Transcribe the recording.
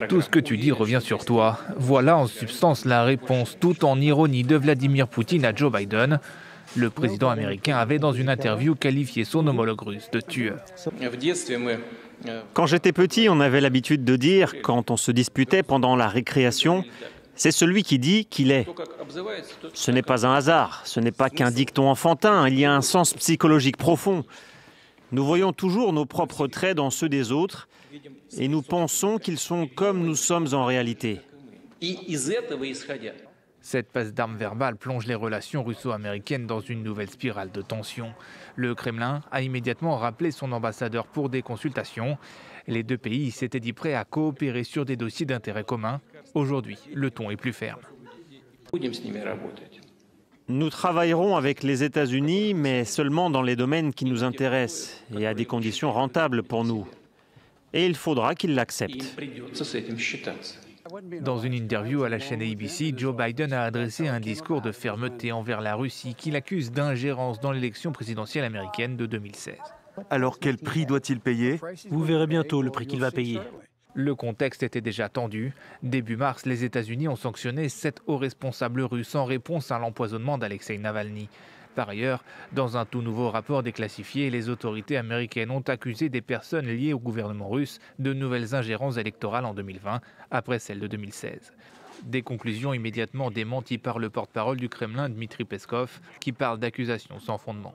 Tout ce que tu dis revient sur toi. Voilà en substance la réponse, tout en ironie, de Vladimir Poutine à Joe Biden. Le président américain avait dans une interview qualifié son homologue russe de tueur. Quand j'étais petit, on avait l'habitude de dire, quand on se disputait pendant la récréation, c'est celui qui dit qu'il est. Ce n'est pas un hasard, ce n'est pas qu'un dicton enfantin, il y a un sens psychologique profond. Nous voyons toujours nos propres traits dans ceux des autres et nous pensons qu'ils sont comme nous sommes en réalité. Cette passe d'armes verbales plonge les relations russo-américaines dans une nouvelle spirale de tension. Le Kremlin a immédiatement rappelé son ambassadeur pour des consultations. Les deux pays s'étaient dit prêts à coopérer sur des dossiers d'intérêt commun. Aujourd'hui, le ton est plus ferme. Nous travaillerons avec les États-Unis, mais seulement dans les domaines qui nous intéressent et à des conditions rentables pour nous. Et il faudra qu'ils l'acceptent. Dans une interview à la chaîne ABC, Joe Biden a adressé un discours de fermeté envers la Russie qu'il accuse d'ingérence dans l'élection présidentielle américaine de 2016. Alors quel prix doit-il payer ? Vous verrez bientôt le prix qu'il va payer. Le contexte était déjà tendu. Début mars, les États-Unis ont sanctionné 7 hauts responsables russes en réponse à l'empoisonnement d'Alexeï Navalny. Par ailleurs, dans un tout nouveau rapport déclassifié, les autorités américaines ont accusé des personnes liées au gouvernement russe de nouvelles ingérences électorales en 2020, après celles de 2016. Des conclusions immédiatement démenties par le porte-parole du Kremlin, Dmitri Peskov, qui parle d'accusations sans fondement.